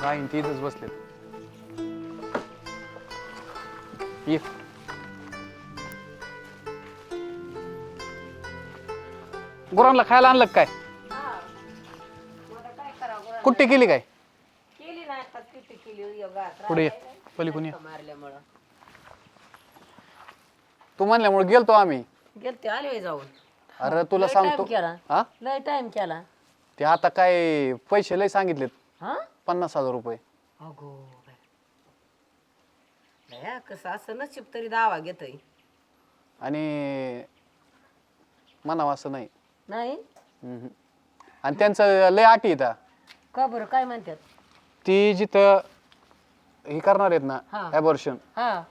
राहीन तिथंच बसलेत. ये गुरांना खायला आणलं काय? कुट्टी केली काय? केली नाही आता किती केली योगा पुढे ये. पलीकडून ये. मारल्यामुळं तू म्हणल्यामुळे गेलतो आम्ही. गेलते आले जाऊन. अरे तुला लय time सांगतो केला. हा लय टाइम केला. ते आता काय पैसे लय सांगितलेत. हा 50,000 रुपये. अगो बाया कसं असं नशीब तरी दावा घेतोय आणि म्हणावं असं नाही. नाही हम्म. आणि त्यांचं लय अटी येतात. का बरं काय म्हणतात? ती जिथं हे करणार आहेत ना हा. ॲबॉर्शन, हा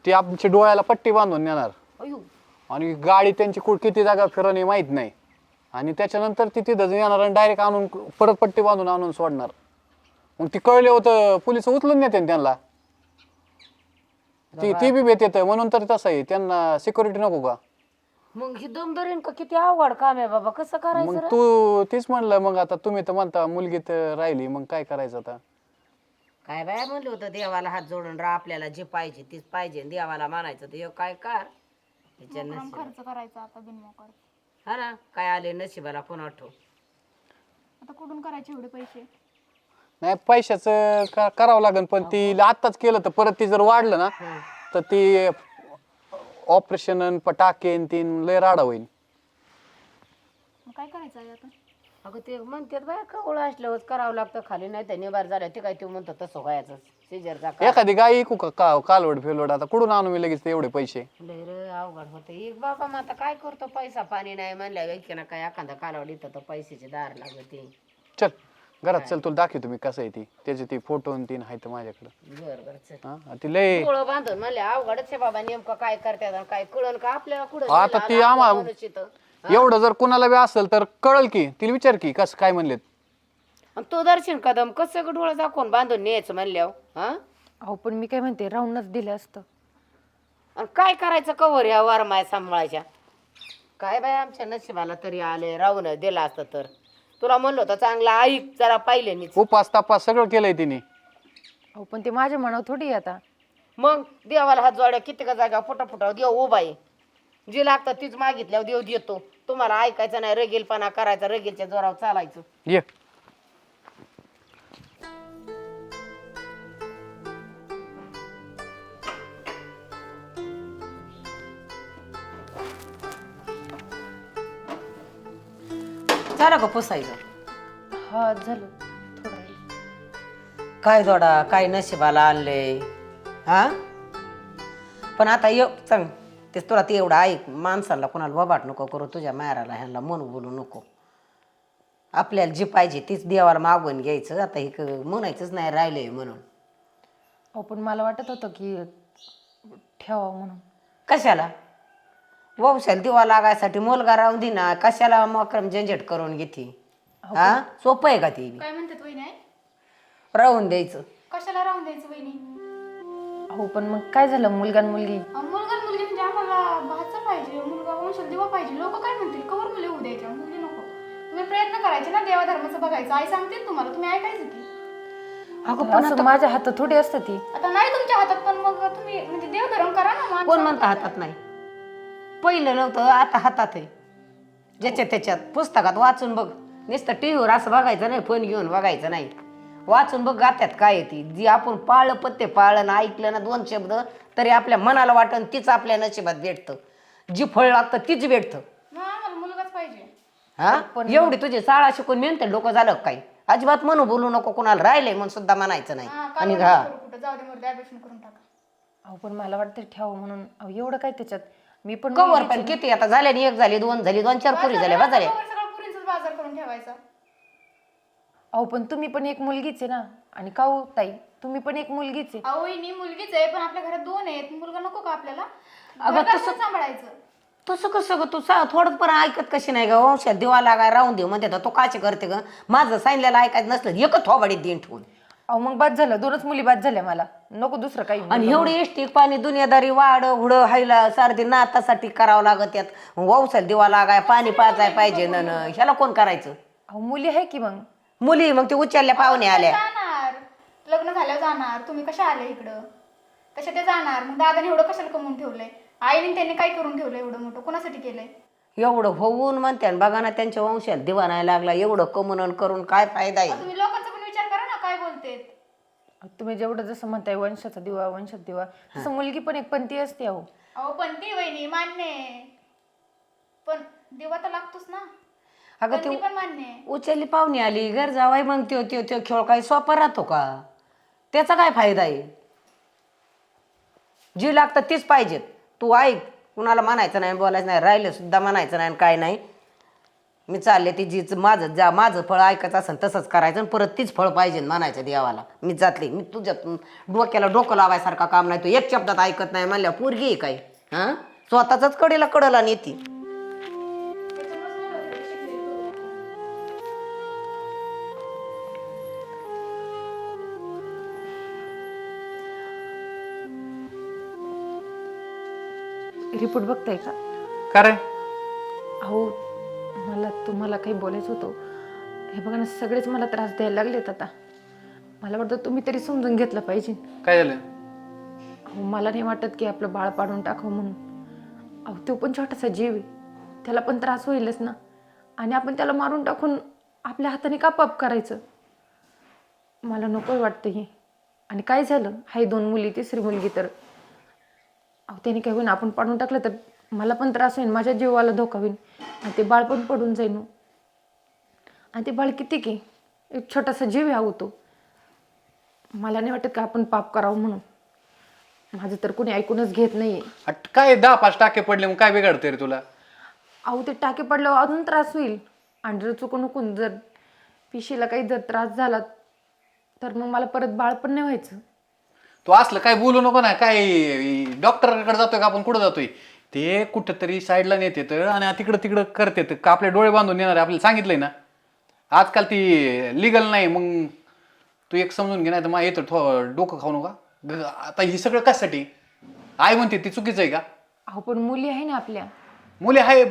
ती आमच्या डोळ्याला पट्टी बांधून नेणार अयो आणि गाडी त्यांची किती जागा फिरवणे माहित नाही आणि त्याच्यानंतर ती तिथं येणार आणि डायरेक्ट आणून परत पट्टी बांधून आणून सोडणार. मग ती कळले होतं पोलिस उचलून नेते त्यांना. ती बी भेट येतं म्हणून तर तसं आहे. त्यांना सिक्युरिटी नको का? मग ही दमदरीन का किती अवघड काम आहे बाबा कसं करायचं मग रे? तू तीच म्हणलं मग आता तुम्ही तर म्हणता मुलगी तर राहिली मग काय करायचं आता? काय बाया म्हणलं होतं देवाला हात जोडून राहा आपल्याला जे पाहिजे तीच पाहिजे देवाला मानायचं तर ह्यो काय कर त्याच्या नशीब खर्च करायचा आता बिनमोकळ. हा ना काय आले नशिबाला कोण आठव आता कुठून करायचे एवढे पैसे? नाही पैशाचं करावं लागेल पण ती आत्ताच केलं तर परत ती जर वाढलं ना तर ती ऑपरेशन टाकेन तीन लय राडा होईल. मग काय करायचं आहे आता? अगं ते म्हणतात बाया कवळ असल्यावर करावं लागतं खाली नाही तर निबार झालं ते काय ते म्हणतं तसं व्हायचं सिजरचा का एखादी गाय ऐकू का कालवड फेलवड आता कुठून आणू मी लगेच ते एवढे पैसे? लय रे अवघड होतं एक बाबा मग आता काय करतो पैसा पाणी नाही म्हणल्या व्यक्ती ना काय एखादा कालवड इथं तर पैशाचे दार लागते. चल घरात चल तुला दाखवतो मी कसं आहे ती त्याचे ती फोटो आणि तीन आहेत माझ्याकडे. बर बर चल हा ती लय डोळं बांधून म्हणले अवघडच आहे बाबा नेमकं काय करतात आणि काय कळण का आपल्याला कुठं आता ती एवढं जर कुणाला बी असेल तर कळल की तिला विचार की कसं काय म्हणलेत. तो दर्शन कदम कसं डोळं दाखवून बांधून न्यायचं म्हणल्यावर हा अहो पण मी काय म्हणते राहूनच दिलं असतं. आणि काय करायचं कवर या वारमाय सांभाळायच्या काय बाय आमच्या नशिबाला तरी आले राहून दिला असतं तर तुला म्हणलं होतं चांगला ऐक जरा पाहिले मी उपास तपास सगळं केलंय तिने. अहो पण ते माझ्या मनावर थोडी आहे आता. मग देवाला हात जोड्या किती का जागा फुटा देव उभा आहे जे लागतं तीच मागितल्यावर देव देतो. तुम्हाला ऐकायचं नाही रगीलपणा करायचा रगीलच्या जोरावर चालायचं. ये झालं का पुसायचं? हा झालं थोडं राहिलं. काय जोडा काय नशिबाला आणले हा पण आता सांग ते तुला ते एवढं ऐक माणसाला कोणाला वबाट नको करू तुझ्या मायराला ह्यांना मन बोलू नको. आपल्याला जी पाहिजे तीच देवाला मागून घ्यायचं. आता हे म्हणायचंच नाही राहिलंय म्हणून. अहो पण मला वाटत होतं की ठेवावं म्हणून. कशाला वंशाला दिवा लागायसाठी मुलगा राहून दे ना कशाला मक्रम झंझट करून घेते हा सोपं आहे का ती काय म्हणतात वहिनी आहे? राहून द्यायचं. कशाला राहून द्यायचं वहिनी? अहो पण मग काय झालं मुलगा आणि मुलगी? मुलगा आणि मुलगी म्हणजे आम्हाला भाचा पाहिजे मुलगा वंशाला दिवा पाहिजे. लोक काय म्हणतील कवर मुली होऊ द्यायच्या मुलगी नको. तुम्ही प्रयत्न करायचे ना देवा धर्माचं बघायचं. आई सांगते तुम्हाला तुम्ही ऐकायचं की. असं माझ्या हातात थोडी असतं ती. आता नाही तुमच्या हातात पण मग तुम्ही म्हणजे देवधर्म करा ना. माणसं- कोण म्हणतं हातात नाही? पहिलं नव्हतं आता हातात आहे. ज्याच्यात त्याच्यात पुस्तकात वाचून बघ. नुसतं टीव्हीवर असं बघायचं नाही फोन घेऊन बघायचं नाही. वाचून बघ गात्यात काय येते जी आपण पाळलं पत्ते पाळलं ना ऐकलं ना दोन शब्द तरी आपल्या मनाला वाटण तीच आपल्या नशिबात भेटतं. जी फळ लागतं तीच भेटतं. मग आम्हाला मुलगाच पाहिजे. हा एवढी तुझी शाळा शिकून मिळते डोकं झालं काही अजिबात म्हणू बोलू नको कोणाला राहिलंय म्हणून सुद्धा म्हणायचं नाही. हा, आणि काय हा करू कुठं जाऊ दे मग ऍडमिशन करून टाका. अहो पण मला वाटतं ठेवावं म्हणून. अहो एवढं काय त्याच्यात मी पण कवर पण किती आता झाले एक झाली दोन झाली दोन चार पुरी झाल्या बस झाल्या. सगळं पुरींचाच बाजार करून ठेवायचा. अहो पण तुम्ही पण एक मुलगीच आहे ना आणि काऊ ताई तुम्ही पण एक मुलगीच आहे. अहो वहिनी मुलगीच आहे पण आपल्या घरात दोन आहेत. मुलगा नको का आपल्याला? अगं घर तसं कसं सांभाळायचं? तसं कसं ग तू थोडं पण ऐकत कशी नाही ग वंशात दिवा लागाय राहून दे म्हणते तो काची करते ग माझं सांगितलेलं ऐकायचं नसलं एकच थोबाडीत देईन ठेवून. अहो मग बाद झालं दोनच मुली बाद झाल्या मला नको दुसरं काही. आणि एवढी एसटी पाणी दुनियादारी वाढ हुडं हायला सारदी नातासाठी करावं लागत यात वंशात दिवा लागाय पाणी पाजाय पाहिजे न ह्याला कोण करायचं? अहो मुली आहे की मग. मुली मग ते उचलल्या पाहुणे आल्या. जाणार लग्न झाल्यावर जाणार, तुम्ही कशा आले इकडं? तसे ते जाणार. मग दादाने एवढं कशाला कमवून ठेवलंय? आईने त्यांनी काय करून ठेवलंय एवढं मोठं? कोणासाठी केलंय? एवढं होऊन म्हणते बघा ना, त्यांच्या वंशात दिवा नाही लागला. एवढं कमवून करून काय फायदा आहे? तुम्ही लोकांचा पण विचार करा ना, काय बोलतेत. तुम्ही जेवढं जसं म्हणताय वंशाचा दिवा वंशात दिवा, तसं मुलगी पण एक पंथी असते अहो. अहो पण ती वहिनी मान्य आहे, पण दिवा तर लागतोच ना. अगं पण ती ते पण मान्य आहे. उचलली पाहुणी आली घर जावाय, मग त्यो त्यो त्यो खेळ काय सोपा राहतो का? त्याचा काय फायदा आहे? जी लागतं तीच पाहिजेत. तू ऐक, कुणाला म्हणायचं नाही, बोलायचं नाही, राहिलं सुद्धा म्हणायचं नाही, काय नाही. मी चालले ती जीच माझं फळ ऐकायचं असेल तसंच करायचं, आणि परत तीच फळ पाहिजे म्हणायचं देवाला. मी जातली, मी तुझ्या डोक्याला डोकं लावायसारखा काम नाही. तू एक शब्दात ऐकत नाही म्हणल्यावर पोरगी आहे काय? हां, स्वतःच कडेला नेती. रिपोर्ट बघताय का? का रे? अहो मला तुम्हाला काही बोलायचं होतं. हे बघा ना, सगळेच मला त्रास द्यायला लागलेत आता. मला वाटतं तुम्ही तरी समजून घेतलं पाहिजे. काय झालं? अहो मला नाही वाटत की आपलं बाळ पाडून टाकावं म्हणून. अहो तो पण छोटासा जीव आहे, त्याला पण त्रास होईलच ना. आणि आपण त्याला मारून टाकून आपल्या हाताने का पाप करायचं? मला नको वाटतं हे. आणि काय झालं, हाय 2 मुली, तिसरी मुलगी तर अहो त्याने काय होईन, आपण पाडून टाकलं तर मला पण त्रास होईल, माझ्या जीवाला धोका होईल, आणि ते बाळ पण पडून जाईन. आणि ते बाळ किती की एक छोटासा जीव आहे तो. मला नाही वाटत का आपण पाप करावं म्हणून. माझं तर कोणी ऐकूनच घेत नाहीये. काय 10-5 टाके पडले मग काय बिघडते रे तुला? अहो ते टाके पडल्यावर अजून त्रास होईल. आणि जर चुकून जर पिशीला काही जर त्रास झाला तर मग मला परत बाळ पण नाही व्हायचं. तू असलं काय बोलू नको ना. काय डॉक्टरकडे जातोय का आपण? कुठं जातोय? ते कुठंतरी साईडला नेतेत आणि तिकडं करतेत का आपले डोळे बांधून येणार? आपल्याला सांगितलंय ना आजकाल ती लिगल नाही. मग तू एक समजून घे, नाही तर मग येतं डोकं खाऊ नका. आता ही सगळं कशासाठी? आई म्हणते ती चुकीचं आहे का? अहो पण मुली आहे ना आपल्या. मुली आहे,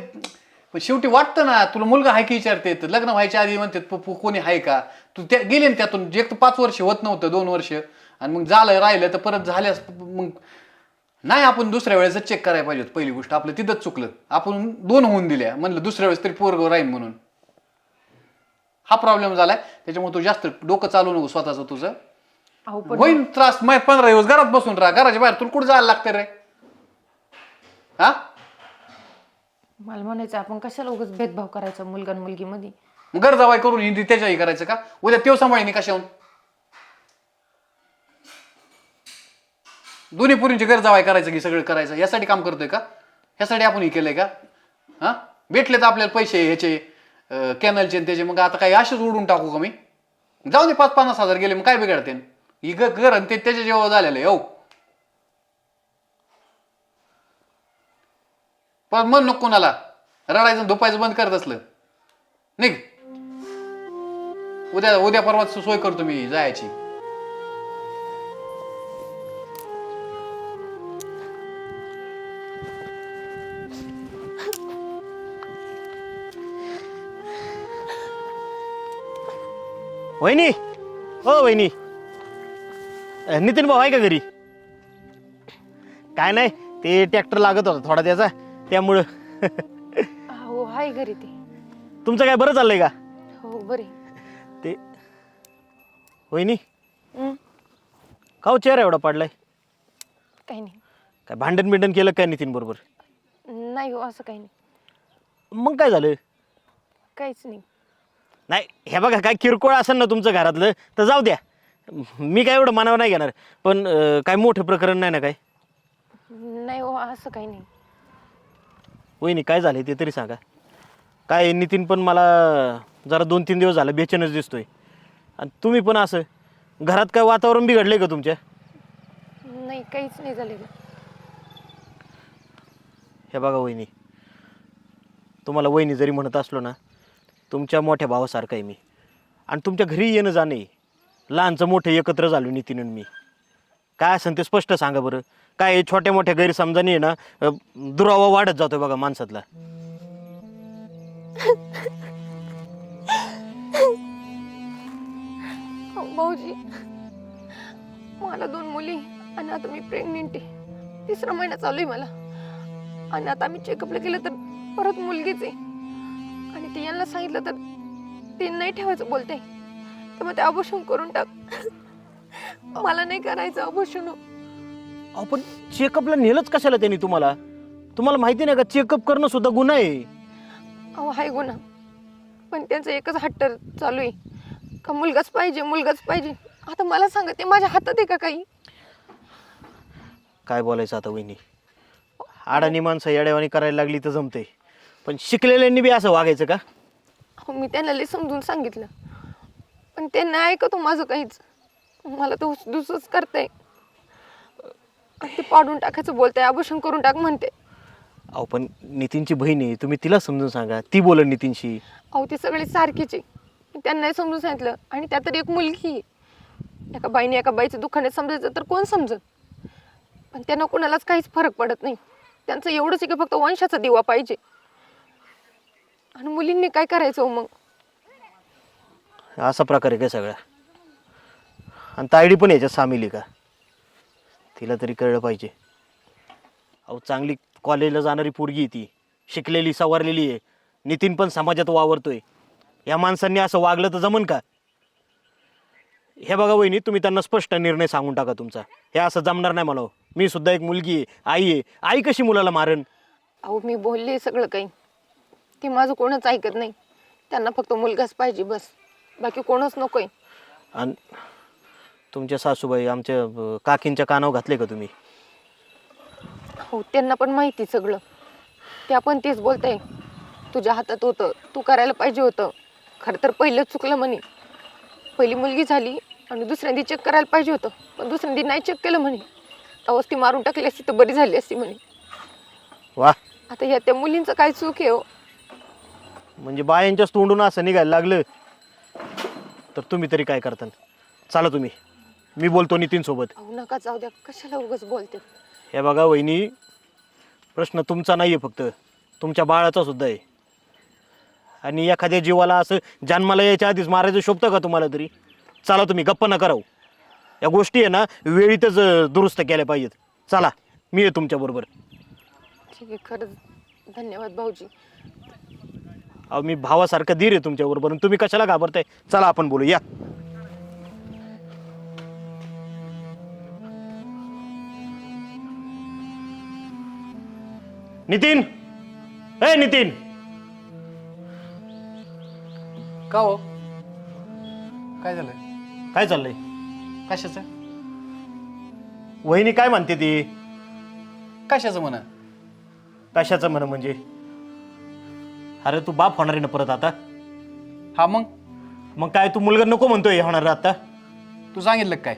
पण शेवटी वाटतं ना तुला मुलगा आहे की विचारते. लग्न व्हायच्या आधी म्हणते कोणी आहे का? तू त्या गेले ना त्यातून. एक तर 5 वर्ष होत नव्हतं, 2 वर्ष, आणि मग झालं राहिलं तर परत झाल्यास मग नाही. आपण दुसऱ्या वेळेस चेक करायला पाहिजे. पहिली गोष्ट आपलं तिथंच चुकलं. आपण 2 होऊन दिल्या, म्हणलं दुसऱ्या वेळेस तरी पोरगं राहील म्हणून. हा प्रॉब्लेम झालाय. त्याच्यामुळे तू जास्त डोकं चालू नको स्वतःचं तुझं. अहो पण होईन त्रास. 15 दिवस घरात बसून राहा. घराच्या बाहेर तुला कुठं जायला लागतं रे? हा, मला म्हणायचं आपण कशाला उगाच भेदभाव करायचा मुलगा आणि मुलगीमध्ये. घर जावाय करून हिंदी त्याच्याही करायचं का? उद्या तेव सांभाळीने कशाहून? दोन्ही पुरींचे घर जावाय करायचं की सगळं करायचं? यासाठी काम करतोय का? ह्यासाठी आपण हे केलंय का? हा, भेटले तर आपल्याला पैसे ह्याचे कॅनलचे त्याचे. मग आता काही असेच उडून टाकू का मी? जाऊ दे 5-50 हजार गेले, मग काय बिघडते? ही घर आणि ते त्याच्या जेव्हा झालेलं आहे. हो, पण मन नको कोणाला रडायचं धोपायचं बंद करत असलं. निघ. उद्या परवा सोय करतो मी जायची. वहिनी, हो वहिनी, नितीन भाऊ आहे का घरी? काय नाही, ते ट्रॅक्टर लागत होता थोडा त्याचा, त्यामुळं. हो हाय घरी ते. तुमचं काय बरं चाललंय का? हो बरे. ते वहिनी, का हो चेहरा एवढा पडलाय? काही नाही. काय भांडण बिंडण केलं काय नितीन बरोबर? नाही हो, असं काही नाही. मग काय झालं? काहीच नाही. नाही, हे बघा, काय किरकोळ असेल ना तुमचं घरातलं तर जाऊ द्या, मी काय एवढं मनावर नाही घेणार. पण काय मोठं प्रकरण नाही ना काय? नाही हो, असं काही नाही. वहिनी काय झालं ते तरी सांगा. काय नितीन पण मला जरा 2-3 दिवस झालं बेचैनच दिसतोय. आणि तुम्ही पण असं घरात काय वातावरण बिघडलंय का तुमच्या? नाही, काहीच नाही झालेलं. हे बघा वहिनी, तुम्हाला वहिनी जरी म्हणत असलो ना, तुमच्या मोठ्या भावासारखं आहे मी. आणि तुमच्या घरी येणं जाणं आहे. लहानचं मोठं एकत्र झालो नितीन आणि मी. काय असेल ते स्पष्ट सांगा बरं. काय छोट्या मोठ्या गैरसमजाने आहे ना दुरावा वाढत जातोय बघा माणसातला. भाऊजी, मला 2 मुली आणि आता मी प्रेग्नेंट आहे. 3रा महिना चालू आहे मला. आणि आता आम्ही चेकअपला गेलं तर परत मुलगीच आहे. आणि ते यांना सांगितलं तर ते नाही ठेवायचं बोलते. तर मग ते अबॉर्शन करून टाक. मला नाही करायचं अबॉर्शन. अहो पण चेकअपला नेलंच कशाला त्यांनी तुम्हाला? तुम्हाला माहिती नाही का चेकअप करणं सुद्धा गुन्हा आहे. अहो हाय गुन्हा, पण त्यांचं एकच हट्ट चालू आहे का मुलगाच पाहिजे, मुलगाच पाहिजे. आता मला सांगा, ते माझ्या हातात आहे का काही? काय बोलायचं आता वहिनी, अडाणी माणसं येड्यावानी करायला लागली तर जमते, पण शिकलेल्यांनी बी असं वागायचं का? हो, मी त्यांना लई समजून सांगितलं, पण ते नाही ऐकतो माझं काहीच. मला तर दुसरंच करताय. ते पाडून टाकायचं बोलताय, अबॉर्शन करून टाक म्हणते. अहो पण नितीनची बहीण आहे, तुम्ही तिला समजून सांगा, ती बोलन नितीनशी. अहो ती सगळी सारखीच आहे. मी त्यांनाही समजून सांगितलं, आणि त्यात तर एक मुलगी आहे. एका बाईने एका बाईचं दुःख नाही समजायचं तर कोण समजत? पण त्यांना कोणालाच काहीच फरक पडत नाही. त्यांचं एवढंच आहे की फक्त वंशाचा दिवा पाहिजे. आणि मुलींनी काय करायचं हो मग? असा प्रकार आहे काय सगळा? आणि तायडी पण याच्यात सामील आहे का? तिला तरी कळलं पाहिजे. अहो चांगली कॉलेजला जाणारी पोरगी आहे ती, शिकलेली सवारलेली आहे. नितीन पण समाजात वावरतोय. या माणसांनी असं वागलं तर जमन का? हे बघा वहिनी, तुम्ही त्यांना स्पष्ट निर्णय सांगून टाका तुमचा. हे असं जमणार नाही मला. मी सुद्धा एक मुलगी आहे, आई आहे. आई कशी मुलाला मारेन? अहो मी बोलले सगळं काही, ते माझं कोणच ऐकत नाही. त्यांना फक्त मुलगाच पाहिजे बस, बाकी कोणच नकोय. आणि तुमच्या सासूबाई आमच्या काकींच्या कानावर घातले का तुम्ही? हो, त्यांना पण माहिती सगळं. त्या पण तेच बोलताय, तुझ्या हातात होतं, तू करायला पाहिजे होतं. खरं तर पहिलंच चुकलं म्हणे. पहिली मुलगी झाली आणि दुसऱ्यांदी चेक करायला पाहिजे होतं, पण दुसऱ्यांदी नाही चेक केलं म्हणे. तेव्हाच ती मारून टाकली असती तर बरी झाली असती म्हणे. वा, आता ह्या त्या मुलींचं काय चूक आहे हो? म्हणजे बायांच्याच तोंडून असं निघायला लागलं तर तुम्ही तरी काय करता? चला तुम्ही, मी बोलतो नितीन सोबत. अहो नका जाऊ द्या, कशाला उगाच बोलते. हे बघा वहिनी, प्रश्न तुमचा नाही आहे, फक्त तुमच्या बाळाचा सुद्धा आहे. आणि एखाद्या जीवाला असं जन्माला यायच्या आधीच मारायचं शोभतं का तुम्हाला तरी? चला तुम्ही, गप्प नका राहू. या गोष्टी आहे ना वेळीतच दुरुस्त केल्या पाहिजेत. चला, मी आहे तुमच्याबरोबर. ठीक आहे, खरंच धन्यवाद भाऊजी. अहो मी भावासारखं धीर आहे तुमच्याबरोबर, आणि तुम्ही कशाला घाबरताय? चला आपण बोलू या. नितीन, ए नितीन. का हो, काय झालंय? काय चाललंय? कशाचं? वहिनी काय म्हणते ती? कशाचं म्हणा? कशाचं म्हण म्हणजे? अरे तू बाप होणार आहे ना परत आता? हा मग मग काय तू मुलगा नको म्हणतोय हे होणार आता? तू सांगितलं का काय?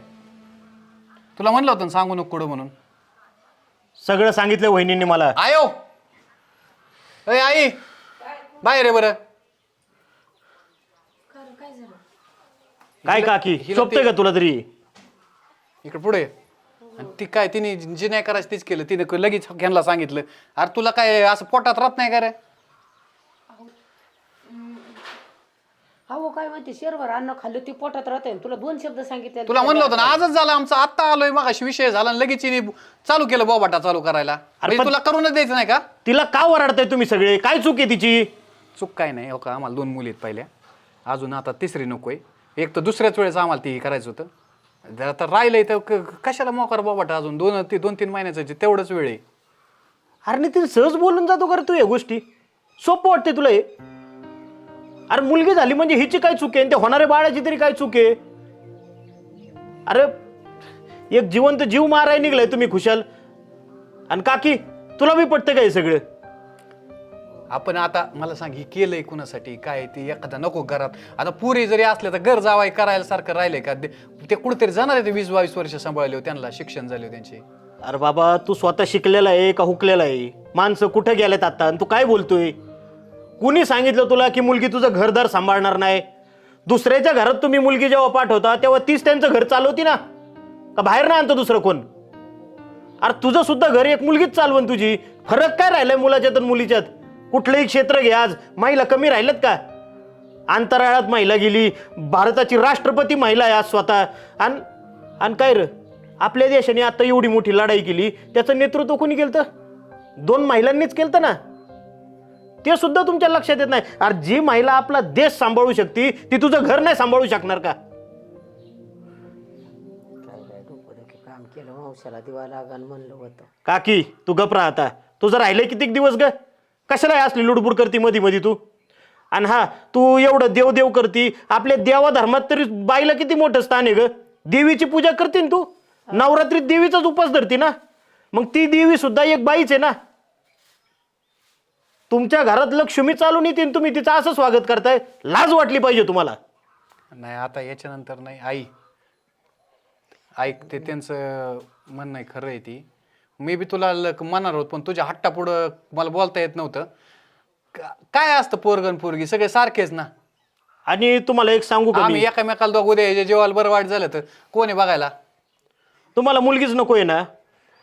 तुला म्हणलं होतं ना सांगू नको कुठं म्हणून. सगळं सांगितलं वहिनींनी मला. आयो, अय आई, बाहेर आहे बरं. काय काकी, शोभतंय का तुला तरी? इकडे पुढे. आणि ती काय, तिने जे नाही करायचं तीच केलं. तिने लगेच घ्यायला सांगितलं. अरे तुला काय असं पोटात राहत नाही का रे? अहो काय माहिती, शेरभर अन्न खाल्लं ती पोटात राहते. तुला 2 शब्द सांगितले. तुला म्हणलं होतं ना, आजच झालं आमचं, आत्ता आलोय मगाशी विषय झाला आणि लगेच तिने चालू केलं बोबाटा चालू करायला. अरे पण- तुला करूनच द्यायचं नाही का? तिला का वराडताय तुम्ही सगळे? काय चूक आहे तिची? चूक काय नाही. हो का, आम्हाला 2 मुली आहेत पहिल्या, अजून आता 3री नकोय. एक तर दुसऱ्याच वेळेस आम्हाला ती करायचं होतं. जर आता राहिलंय तर कशाला मोकार बोबाटा अजून 2-3 महिन्याचं तेवढंच वेळ आहे. अरे नितीन, सहज बोलून जातो का रे तू या गोष्टी? सोपं वाटते तुला हे? अरे मुलगी झाली म्हणजे हिची काय चूक आहे? आणि ते होणाऱ्या बाळाची तरी काय चूक आहे? अरे एक जिवंत जीव माराय निघलाय तुम्ही खुशाल. आणि काकी, तुला बी पटतं का हे सगळं? आपण आता मला सांग, ही केलंय कुणासाठी काय? ती एखादा नको घरात, आता पुरी जरी असल्या तर घर जावाय करायला सारखं राहिलंय का? ते कुठेतरी जाणार आहे. ते 20-22 वर्ष सांभाळले, त्यांना शिक्षण झाले त्यांचे. अरे बाबा, तू स्वतः शिकलेला आहे का हुकलेला आहे? माणसं कुठे गेलेत आता आणि तू काय बोलतोय? कुणी सांगितलं तुला की मुलगी तुझं घरदार सांभाळणार नाही? दुसऱ्याच्या घरात तुम्ही मुलगी जेव्हा पाठवता तेव्हा तीच त्यांचं घर चालवती ना, का बाहेर ना आणतं दुसरं कोण? अरे तुझं सुद्धा घर एक मुलगीच चालवण तुझी. फरक काय राहिलाय मुलाच्यात आणि मुलीच्यात? कुठलंही क्षेत्र घे, आज महिला कमी राहिल्यात का? अंतराळात महिला गेली, भारताची राष्ट्रपती महिला आहे आज स्वतः. आणि काय र, आपल्या देशाने आता एवढी मोठी लढाई केली, त्याचं नेतृत्व कोणी केलं तर? 2 महिलांनीच केलं ना. ते सुद्धा तुमच्या लक्षात येत नाही. अरे जी महिला आपला देश सांभाळू शकते ती तुझं घर नाही सांभाळू शकणार का? काय डोकं काम केलं, वंशाला दिवा लागण म्हणलं होतं. काकी तू गप राहता. तुझं राहिलंय कितीक दिवस ग? कशाला असली लुडबुड करती मध्ये मध्ये तू? आणि हा, तू एवढं देव करती, आपल्या देवा धर्मात तरी बाईला किती मोठं स्थान आहे ग. देवीची पूजा करते ना तू, नवरात्रीत देवीचाच उपास धरती ना, मग ती देवी सुद्धा एक बाईच आहे ना. तुमच्या घरात लक्ष्मी चालून येते, तुम्ही तिचं असं स्वागत करताय. लाज वाटली पाहिजे तुम्हाला. नाही आता याच्यानंतर नाही. आई ऐक, ते त्यांचं म्हणणं आहे, खरं आहे. ती मी बी तुला म्हणणार होत, पण तुझ्या हट्टापुढं मला बोलता येत नव्हतं. काय असतं पोरगण पोरगी सगळे सारखेच ना. आणि तुम्हाला एक सांगू का, आम्ही एकामेकाला दोघं उद्या जेवायला बरं वाईट झालं तर कोण आहे बघायला? तुम्हाला मुलगीच नकोय ना?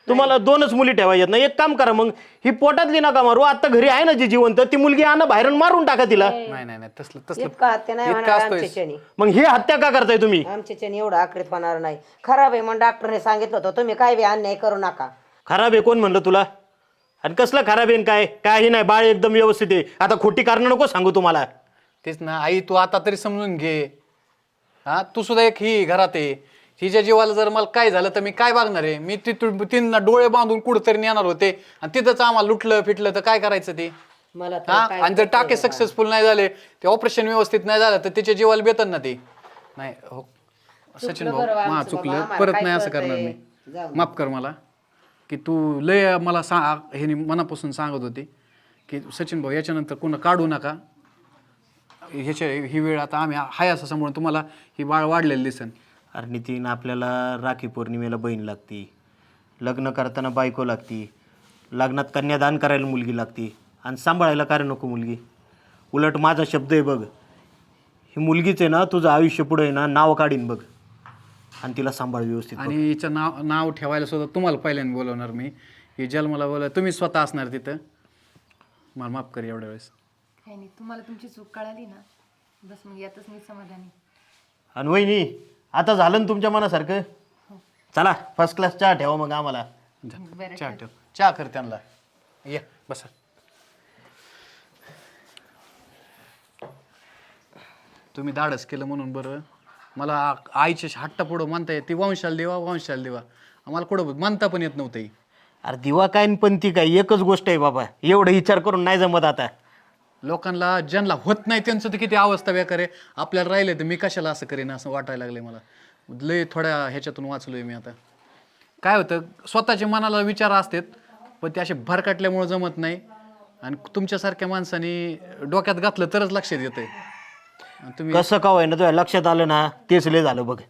तुम्हाला 2च मुली ठेवायच्यात ना? एक काम करा मग, ही पोटातली नका मारू. आता घरी आहे ना जी जिवंत, ती मुलगी आणा बाहेर मारून टाका तिला. नाही नाही नाही, तसलं तसलं इतका हत्या नाही इतका होणार असतोय. आमच्याच्यानी. मग ही हत्या का करताय तुम्ही? आमच्याच्यानी एवढं आकृत होणार नाही. खराब आहे म्हणून डॉक्टरने सांगितलं होतं तुम्ही काय बी अन्याय करू नका. खराब आहे कोण म्हणलं तुला? आणि कसलं खराब आहे काय? काही नाही, बाळ एकदम व्यवस्थित आहे. आता खोटी कारण नको सांगू तुम्हाला. तेच ना आई, तू आता तरी समजून घे. हा, तू सुद्धा एक ही घरात आहे. हिच्या जीवाला जर मला काय झालं तर मी काय बघणार आहे? मी तिथून तिनं डोळे बांधून कुठंतरी नेणार होते आणि तिथंच आम्हाला लुटलं फिटलं तर काय करायचं ते? मला तर हा, काय आणि जर टाके सक्सेसफुल नाही झाले, ते ऑपरेशन व्यवस्थित नाही झालं तर त्याच्या जीवाला बेतन ना ते. नाही हो सचिन भाऊ, बरं मा आमचं चुकलं, बाबा, आम्हाला परत काय नाही असं कळतंय? करणार मी. जाऊ. माफ कर मला की तू लय मला हे मनापासून सांगत होती की सचिन भाऊ याच्यानंतर कोणा काढू नका. ही वेळ आता आम्ही हाय असं समोर तुम्हाला ही बाळ वाढलेलं दिसन. अरे नितीन, आपल्याला राखी पौर्णिमेला बहीण लागती, लग्न करताना बायको लागती, लग्नात कन्यादान करायला मुलगी लागती, आणि सांभाळायला काय नको मुलगी? उलट माझा शब्द आहे बघ, ही मुलगीच आहे ना तुझं आयुष्य पुढे आहे ना नाव काढीन बघ, आणि तिला सांभाळ व्यवस्थित. आणि हिचं नाव ठेवायला सुद्धा तुम्हाला पहिल्यांदा बोलवणार मी. ही जन्माला बोला तुम्ही स्वतः असणार तिथं. मला माफ कर एवढ्या वेळेस. काही नाही, तुम्हाला तुमची चूक कळाली ना, बस मग यातच मी समाधानी. आणि वहिनी, आता झालं ना तुमच्या मनासारखं? चला फर्स्ट क्लास चहा ठेवा मग आम्हाला. चहा ठेव, चहा कर त्यांना. या बसा. तुम्ही धाडस केलं म्हणून बरं. मला आईच्या हट्टा पुढं म्हणता येत, ती वंशाला देवा वंशाला देवा, आम्हाला कुठं म्हणता पण येत नव्हतं. अरे दिवा काय आणि पण ती काय एकच गोष्ट आहे बाबा, एवढं विचार करून नाही जमत आता. लोकांना ज्यांना होत नाही त्यांचं तर किती अवस्था बेकार आहे. आपल्याला राहिले तर मी कशाला असं करेन असं वाटायला लागलंय मला. लय थोड्या ह्याच्यातून वाचलोय मी आता. काय होतं, स्वतःच्या मनाला विचार असतात पण ते असे भरकटल्यामुळे जमत नाही. आणि तुमच्यासारख्या माणसाने डोक्यात घातलं तरच लक्षात येतंय. तुम्ही कसं का होईना तुझ्या लक्षात आलं ना, तेच लय झालं बघ.